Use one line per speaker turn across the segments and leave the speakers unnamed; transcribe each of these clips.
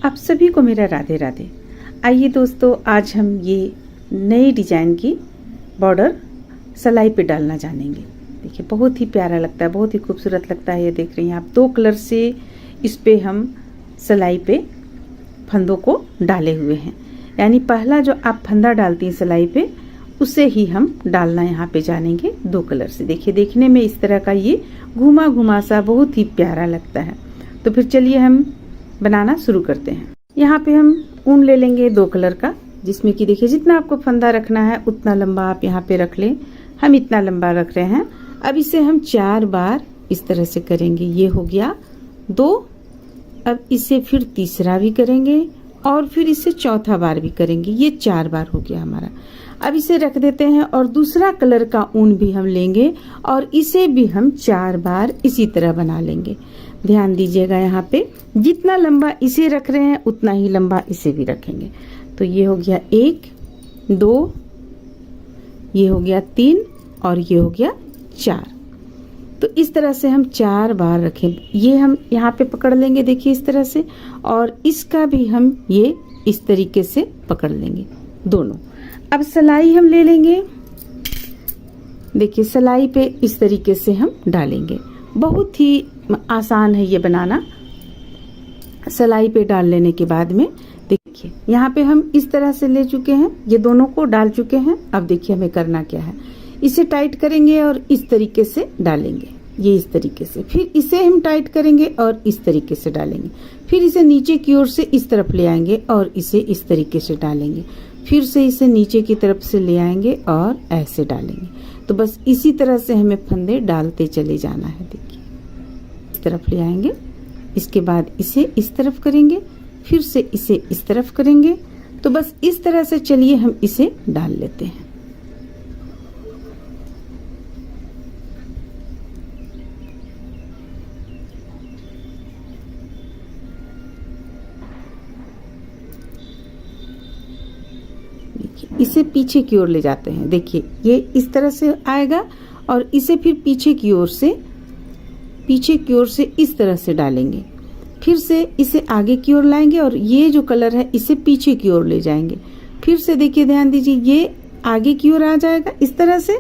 आप सभी को मेरा राधे राधे। आइए दोस्तों, आज हम ये नए डिजाइन की बॉर्डर सिलाई पे डालना जानेंगे। देखिए बहुत ही प्यारा लगता है, बहुत ही खूबसूरत लगता है। ये देख रही हैं आप, दो कलर से इस पे हम सिलाई पे फंदों को डाले हुए हैं। यानी पहला जो आप फंदा डालती हैं सिलाई पे, उसे ही हम डालना यहाँ पे जानेंगे दो कलर से। देखिए देखने में इस तरह का ये घुमा घुमा सा बहुत ही प्यारा लगता है। तो फिर चलिए हम बनाना शुरू करते हैं। यहाँ पे हम ऊन ले लेंगे दो कलर का, जिसमें कि देखिए जितना आपको फंदा रखना है उतना लंबा आप यहाँ पे रख लें। हम इतना लंबा रख रहे हैं। अब इसे हम 4 बार इस तरह से करेंगे। ये हो गया 2। अब इसे फिर तीसरा भी करेंगे और फिर इसे चौथा बार भी करेंगे। ये 4 बार हो गया हमारा। अब इसे रख देते हैं और दूसरा कलर का ऊन भी हम लेंगे और इसे भी हम 4 बार इसी तरह बना लेंगे। ध्यान दीजिएगा, यहाँ पे जितना लंबा इसे रख रहे हैं उतना ही लंबा इसे भी रखेंगे। तो ये हो गया 1, 2, ये हो गया 3 और ये हो गया 4। तो इस तरह से हम 4 बार रखें। ये हम यहाँ पे पकड़ लेंगे, देखिए इस तरह से, और इसका भी हम ये इस तरीके से पकड़ लेंगे दोनों। अब सिलाई हम ले लेंगे। देखिए सिलाई पे इस तरीके से हम डालेंगे। बहुत ही आसान है ये बनाना। सिलाई पे डाल लेने के बाद में देखिए यहाँ पे हम इस तरह से ले चुके हैं, ये दोनों को डाल चुके हैं। अब देखिए हमें करना क्या है, इसे टाइट करेंगे और इस तरीके से डालेंगे। ये इस तरीके से, फिर इसे हम टाइट करेंगे और इस तरीके से डालेंगे। फिर इसे नीचे की ओर से इस तरफ ले आएंगे और इसे इस तरीके से डालेंगे। फिर से इसे नीचे की तरफ से ले आएंगे और ऐसे डालेंगे। तो बस इसी तरह से हमें फंदे डालते चले जाना है। देखिए इस तरफ ले आएंगे, इसके बाद इसे इस तरफ करेंगे, फिर से इसे इस तरफ करेंगे। तो बस इस तरह से चलिए हम इसे डाल लेते हैं। देखिए इसे पीछे की ओर ले जाते हैं। देखिए ये इस तरह से आएगा और इसे फिर पीछे की ओर से इस तरह से डालेंगे। फिर से इसे आगे की ओर लाएंगे और ये जो कलर है इसे पीछे की ओर ले जाएंगे। फिर से देखिए ध्यान दीजिए, ये आगे की ओर आ जाएगा इस तरह से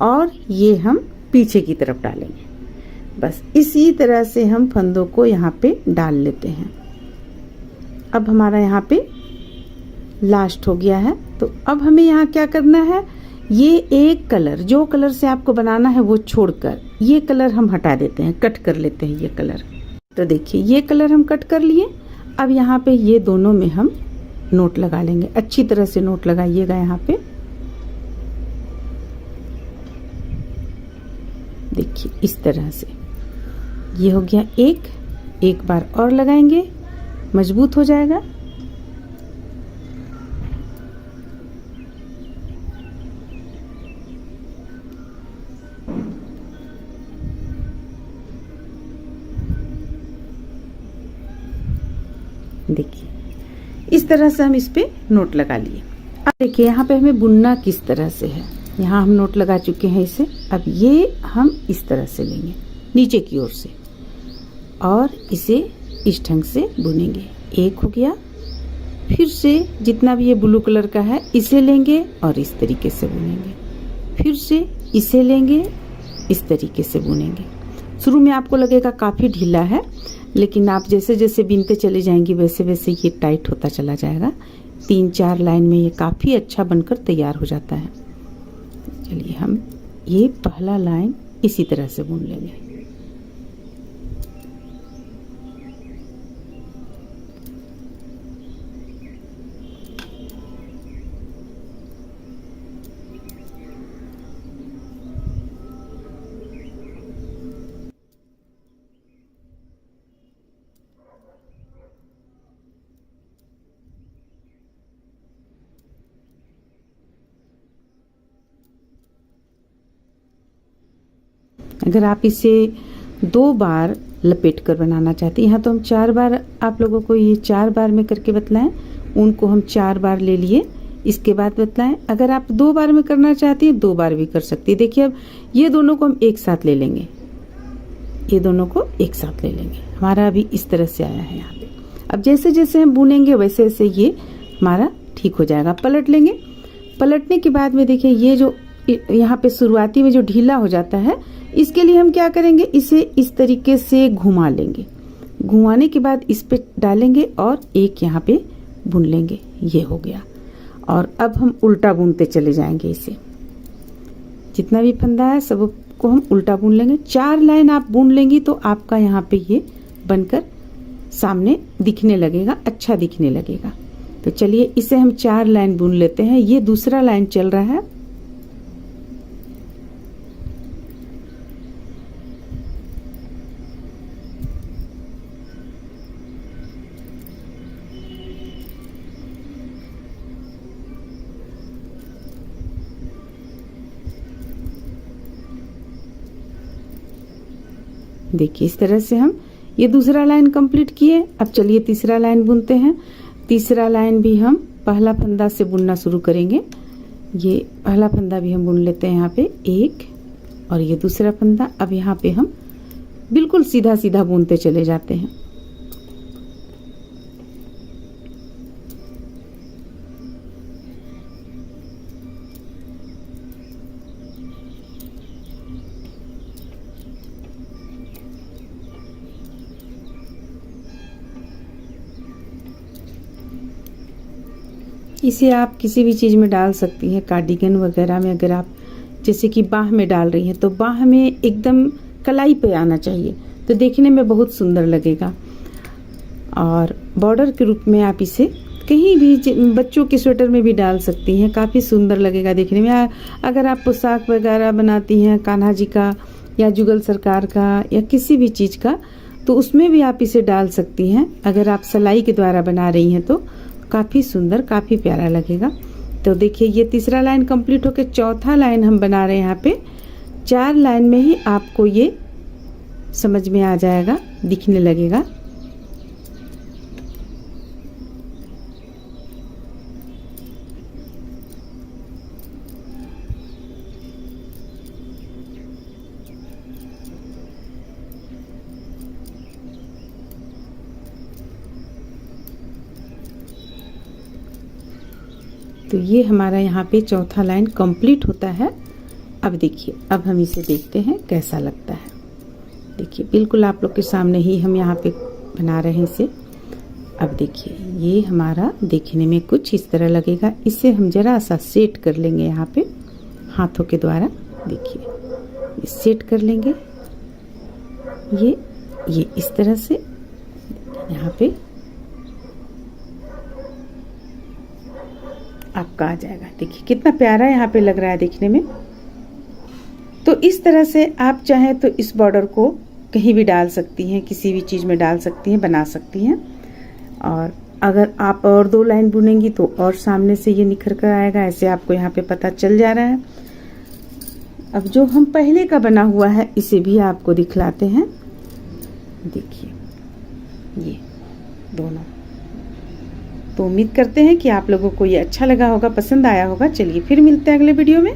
और ये हम पीछे की तरफ डालेंगे। बस इसी तरह से हम फंदों को यहाँ पे डाल लेते हैं। अब हमारा यहाँ पे लास्ट हो गया है। तो अब हमें यहाँ क्या करना है, ये एक कलर, जो कलर से आपको बनाना है वो छोड़कर ये कलर हम हटा देते हैं, कट कर लेते हैं ये कलर। तो देखिए ये कलर हम कट कर लिए। अब यहाँ पे ये दोनों में हम नोट लगा लेंगे। अच्छी तरह से नोट लगाइएगा यहाँ पे। देखिए इस तरह से ये हो गया एक बार और लगाएंगे, मजबूत हो जाएगा। देखिए इस तरह से हम इस पे नोट लगा लिए। अब देखिए यहाँ पे हमें बुनना किस तरह से है। यहाँ हम नोट लगा चुके हैं इसे। अब ये हम इस तरह से लेंगे नीचे की ओर से और इसे इस ढंग से बुनेंगे। एक हो गया। फिर से जितना भी ये ब्लू कलर का है इसे लेंगे और इस तरीके से बुनेंगे। फिर से इसे लेंगे, इस तरीके से बुनेंगे। शुरू में आपको लगेगा काफ़ी ढीला है, लेकिन आप जैसे जैसे बिनते चले जाएंगी वैसे वैसे ये टाइट होता चला जाएगा। 3-4 लाइन में ये काफ़ी अच्छा बनकर तैयार हो जाता है। चलिए हम ये पहला लाइन इसी तरह से बुन लेंगे। अगर आप इसे 2 बार लपेट कर बनाना चाहते हैं, यहाँ तो हम 4 बार आप लोगों को ये 4 बार में करके बतलाएं। ऊन को हम 4 बार ले लिए, इसके बाद बतलाएं। अगर आप 2 बार में करना चाहती हैं 2 बार भी कर सकती है। देखिए अब ये दोनों को हम एक साथ ले लेंगे, ये दोनों को एक साथ ले लेंगे। हमारा अभी इस तरह से आया है यहाँ पे। अब जैसे जैसे हम बुनेंगे वैसे वैसे ये हमारा ठीक हो जाएगा। पलट लेंगे। पलटने के बाद में देखिए ये जो यहाँ पे शुरुआती में जो ढीला हो जाता है, इसके लिए हम क्या करेंगे, इसे इस तरीके से घुमा लेंगे। घुमाने के बाद इस पे डालेंगे और एक यहाँ पे बुन लेंगे। ये हो गया। और अब हम उल्टा बुनते चले जाएंगे। इसे जितना भी फंदा है सबको हम उल्टा बुन लेंगे। 4 लाइन आप बुन लेंगी तो आपका यहाँ पे ये बनकर सामने दिखने लगेगा, अच्छा दिखने लगेगा। तो चलिए इसे हम 4 लाइन बुन लेते हैं। ये दूसरा लाइन चल रहा है। देखिए इस तरह से हम ये दूसरा लाइन कंप्लीट किए। अब चलिए तीसरा लाइन बुनते हैं। तीसरा लाइन भी हम पहला फंदा से बुनना शुरू करेंगे। ये पहला फंदा भी हम बुन लेते हैं यहाँ पे एक, और ये दूसरा फंदा। अब यहाँ पे हम बिल्कुल सीधा सीधा बुनते चले जाते हैं। इसे आप किसी भी चीज़ में डाल सकती हैं, कार्डिगन वगैरह में। अगर आप जैसे कि बाह में डाल रही हैं तो बाह में एकदम कलाई पे आना चाहिए, तो देखने में बहुत सुंदर लगेगा। और बॉर्डर के रूप में आप इसे कहीं भी बच्चों के स्वेटर में भी डाल सकती हैं, काफ़ी सुंदर लगेगा देखने में। अगर आप पोशाक वगैरह बनाती हैं कान्हा जी का या जुगल सरकार का या किसी भी चीज़ का, तो उसमें भी आप इसे डाल सकती हैं। अगर आप सिलाई के द्वारा बना रही हैं तो काफ़ी सुंदर, काफ़ी प्यारा लगेगा। तो देखिए ये तीसरा लाइन कंप्लीट होकर चौथा लाइन हम बना रहे हैं। यहाँ पे 4 लाइन में ही आपको ये समझ में आ जाएगा, दिखने लगेगा। तो ये हमारा यहाँ पे चौथा लाइन कंप्लीट होता है। अब देखिए, अब हम इसे देखते हैं कैसा लगता है। देखिए बिल्कुल आप लोग के सामने ही हम यहाँ पे बना रहे हैं इसे। अब देखिए ये हमारा देखने में कुछ इस तरह लगेगा। इसे हम जरा सा सेट कर लेंगे यहाँ पे हाथों के द्वारा। देखिए सेट कर लेंगे ये इस तरह से यहाँ पे आपका आ जाएगा। देखिए कितना प्यारा यहाँ पे लग रहा है देखने में। तो इस तरह से आप चाहें तो इस बॉर्डर को कहीं भी डाल सकती हैं, किसी भी चीज़ में डाल सकती हैं, बना सकती हैं। और अगर आप और 2 लाइन बुनेंगी तो और सामने से ये निखर कर आएगा। ऐसे आपको यहाँ पे पता चल जा रहा है। अब जो हम पहले का बना हुआ है इसे भी आपको दिखलाते हैं। देखिए ये दोनों। तो उम्मीद करते हैं कि आप लोगों को ये अच्छा लगा होगा, पसंद आया होगा। चलिए फिर मिलते हैं अगले वीडियो में।